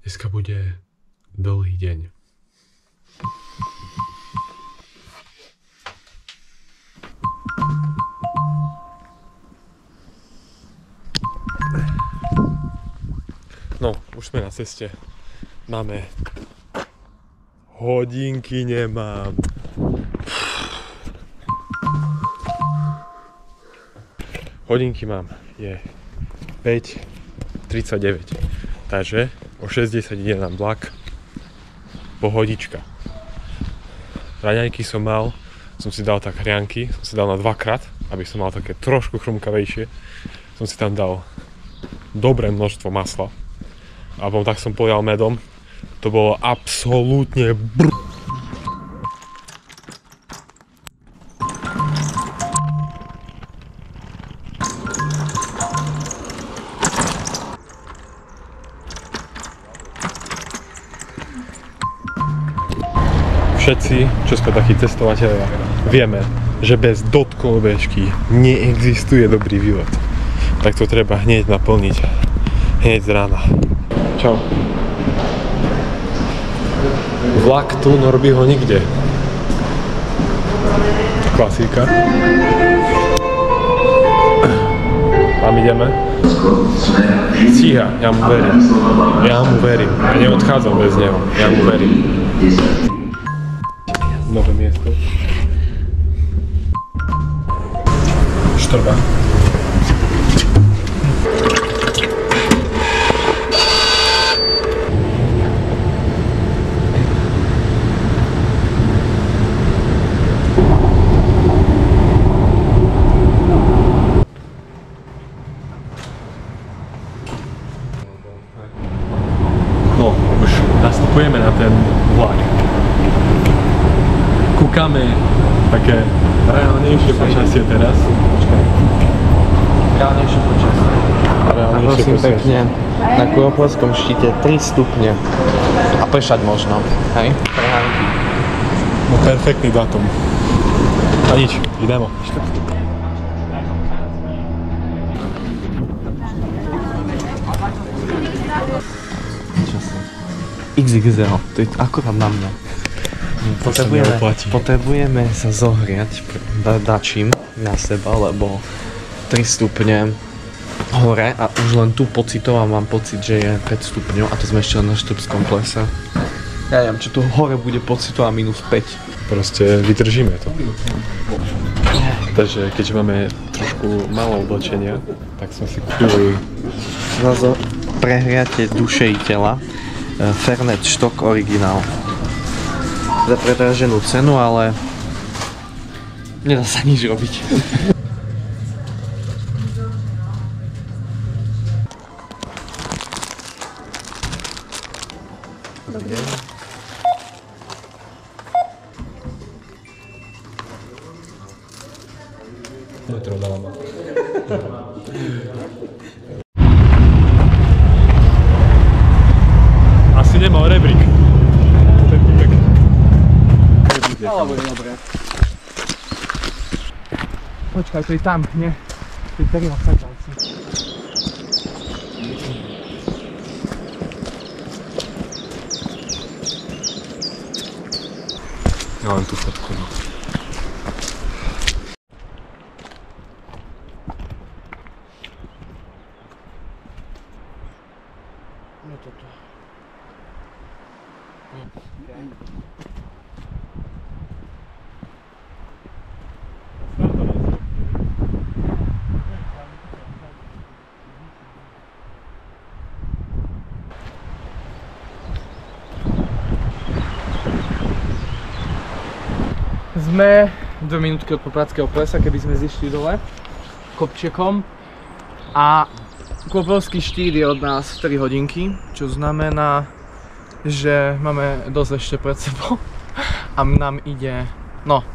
Dneska bude dlhý deň. No, už sme na ceste. Máme hodinky, nemám. Hodinky mám, je 5:39. Takže o 60 ide nám vlak. Pohodička. Raňajky som si dal tak hrianky, som si dal na 2-krát, aby som mal také trošku chrumkavejšie. Som si tam dal dobré množstvo masla. A potom tak som pojal medom. To bolo absolútne Všetci, čo sme takí cestovatelia, vieme, že bez dotkov bežky neexistuje dobrý výlet. Tak to treba hneď naplniť, hneď z rána. Čau. Vlak tu, Norbyho nikde. Klasika. Tam ideme. Stíha, ja mu verím. Ja neodchádzam bez neho, ja mu verím. Nové miesto. Štrba. No, už nastupujeme na ten vlak. Kúkame také reálnejšie počasie teraz. Reálnejšie počasie. A prosím pekne, na Kuropolskom štíte 3 stupne. A pršať možno, hej? Prehánky. No perfektný dátum. A nič, ideme. XXL, to je akurát na mňa. Potrebujeme sa zohriať dačím na seba, lebo 3 stupne hore a už len tu pocitovo mám pocit, že je 5 stupňov a to sme ešte len na Štrbskom plese. Ja neviem, čo tu hore bude pocitová -5. Proste vydržíme to. Takže keďže máme trošku málo oblečenia, tak sme si kúpili za prehriate duše i tela Fernet Stock Originál. Za predraženú cenu, ale nedá sa nič robiť. Dobrý deň. Metro dáma. Asi nemal rebrík. Alebo je dobré. Počkaj, to je tam, nie? To je perila sačalci. Ja len tú fotku, no. No toto. Sme 2 minútky od Popradského plesa, keby sme zišli dole kopčekom a Kuropolský štít je od nás 3 hodinky, čo znamená, že máme dosť ešte pred sebou a nám ide, no.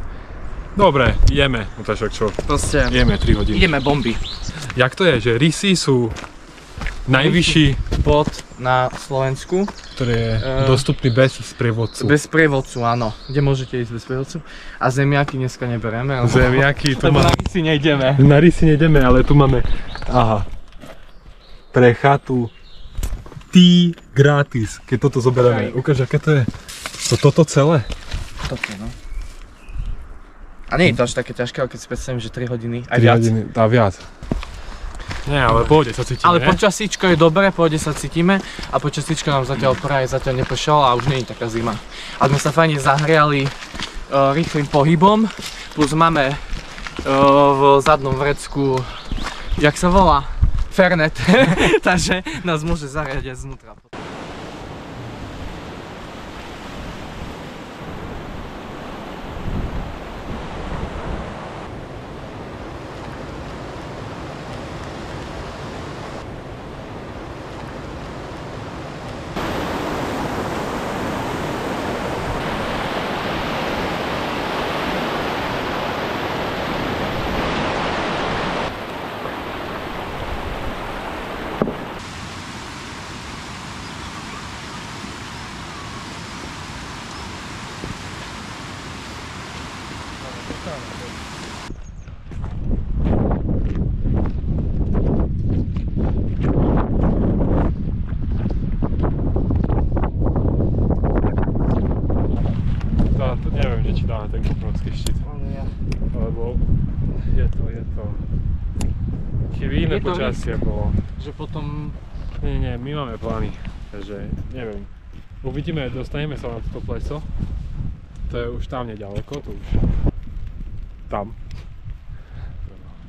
Dobre, ideme, no tak čo? Proste ideme 3 hodiny. Ideme bomby. Jak to je, že rysy sú najvyšší bod na Slovensku, ktorý je dostupný bez sprievodcu. Bez sprievodcu, áno. Kde môžete ísť bez sprievodcu. A zemiaky dneska neberieme. Zemiaky, tu máme. Na rysy nejdeme. Na rysy nejdeme, ale tu máme, aha, pre chatu ty gratis, keď toto zoberieme. Ukáž, aké to je. Toto celé? Toto, no. A nie je to až také ťažké, ale keď si predstavím, že 3 hodiny, aj 3 viac. hodiny, a viac. Nie, ale pohode sa cítime, ale počasíčko je dobré, pohode sa cítime a počasíčko nám zatiaľ nepršalo a už nie je taká zima. A sme sa fajne zahriali rýchlym pohybom, plus máme v zadnom vrecku, jak sa volá? Fernet, takže nás môže zariadiť znútra. Neviem, že či dáme ten koprovský štít. Lebo je to... Chvíľne počasie bolo. Že potom... Nie, my máme plány, takže neviem. Uvidíme, dostaneme sa na toto pleso. To je už tam nedaleko, to už... Tam.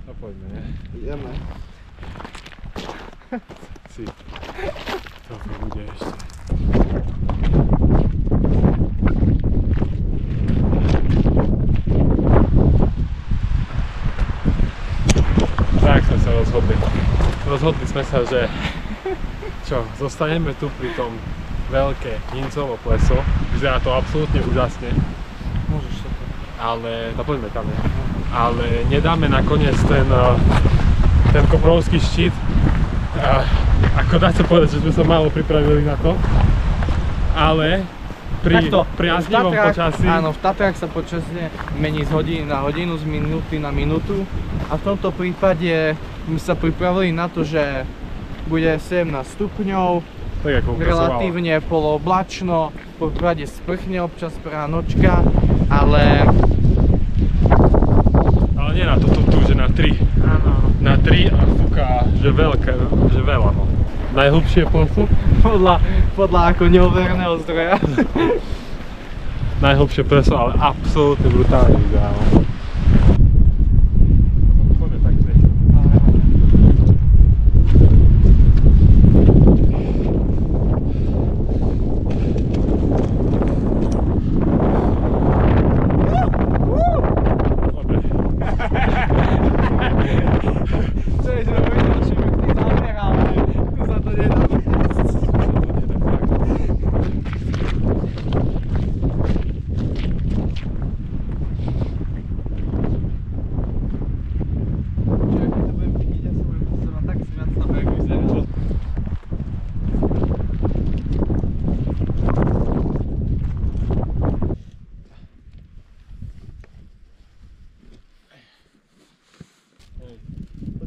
No poďme, ne? Ideme. Si. To bude ešte. Tak sme sa rozhodli. Rozhodli sme sa, že zostaneme tu pri tom veľké Hincovo pleso. Vyzerá to absolútne úžasne. Môžeš sa to. Ale, poďme tam, ne? Ale nedáme nakoniec ten koprovský štít. Ako dá sa povedať, že sme sa málo pripravili na to. Ale pri priaznivom počasí... Áno, v Tatrách sa počasie mení z hodiny na hodinu, z minúty na minútu. A v tomto prípade sme sa pripravili na to, že bude 17 stupňov, relatívne polooblačno, po prípade sprchne občas pránočka, ale nie na toto tu, že na 3. Áno. Na 3 a fúka, že veľa, no. Najhlbšie pleso? Podľa ako neoverného zdroja. Najhlbšie pleso, ale absolútne brutálne vyzerá.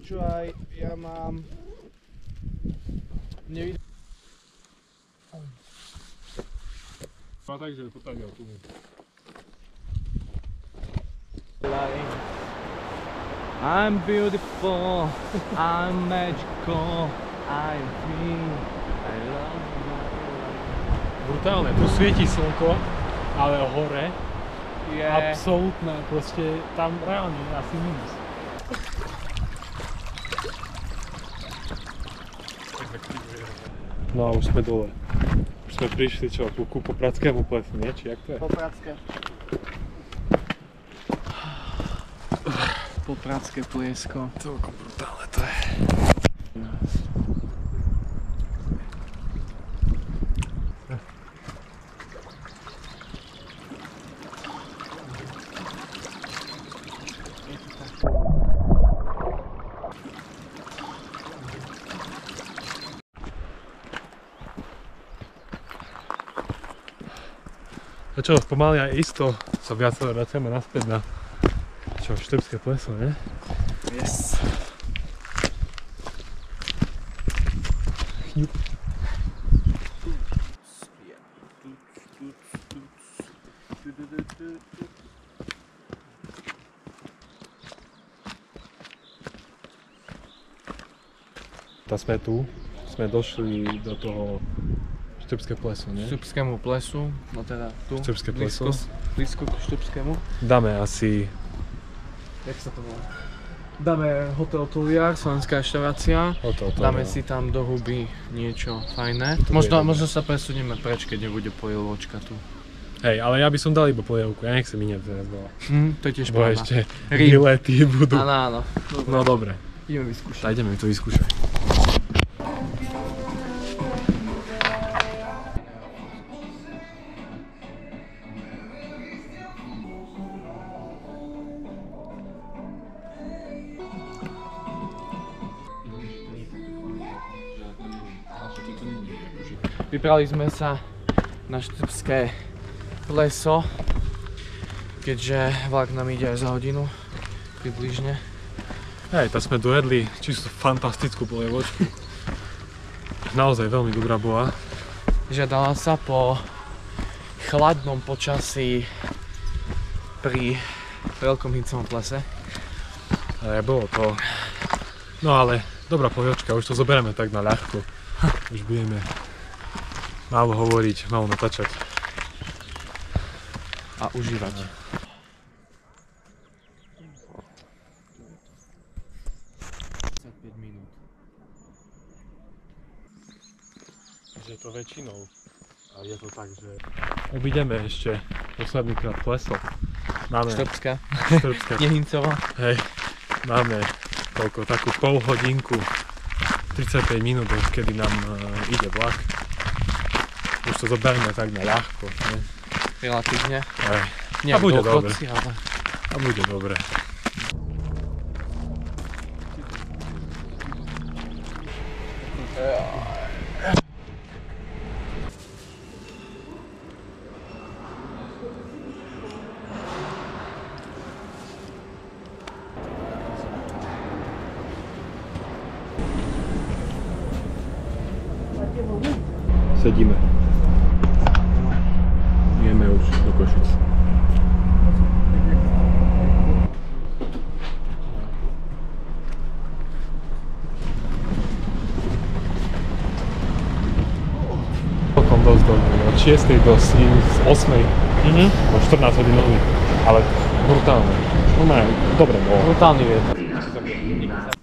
Počúvaj, ja mám... Nevidím... Takže potáňal tu. I'm beautiful, I'm magical, I'm free, I love you. Brutálne, tu svieti slnko, ale hore je absolútne, proste tam reálne asi minus. No a už sme dole. Už sme prišli čo, ku Popradskému plesu, nie? Či jak to je? Popradské. Popradské pliesko. Celkom brutálne to je. A čo, pomaly aj isto sa viac vraciame naspäť na Štrbské pleso, ne? Yes. Tá sme tu, sme došli do toho Štrbského plesu, nie? Štrbskému plesu, no teda tu, Štrbské pleso. blízko k Štrbskému. Dáme asi... Jak sa to volá? Dáme Hotel Tuliar, slovenská reštaurácia. Dáme si tam do huby niečo fajné. Možno sa presunieme preč, keď nebude polievka tu. Hej, ale ja by som dal iba polievku, ja nechcem iné teraz veľa. To je tiež Bo pravda. ešte výlety budú. Áno. No dobre. Ideme vyskúšať. Tak ideme to vyskúšať. Vybrali sme sa na Štrbské pleso, keďže vlak nám ide aj za hodinu, približne. Hej, tak sme dojedli čisto fantastickú polievočku. Naozaj veľmi dobrá bola. Žiadala sa po chladnom počasí pri veľkom hyncovom plese. Bolo to. No ale dobrá polievočka, už to zoberieme tak na ľahko. Už budeme málo hovoriť, málo natáčať. A užívať. Že je to väčšinou. A je to tak, že obídeme ešte posledný krát pleso. Máme Štrbská. Nehincová. Hej, máme koľko, takú pol hodinku, 35 minút, kedy nám ide vlak. Už to zoberieme tak na ľahko, ne? Relatívne. Hej. Nie, A bude dobre. Ale... A bude dobre. Sedíme. Ideme už do Košic. Celkom dosť od 6. do 8. O 14 hodinový, ale brutálne. No dobre bolo. Brutálny vietor.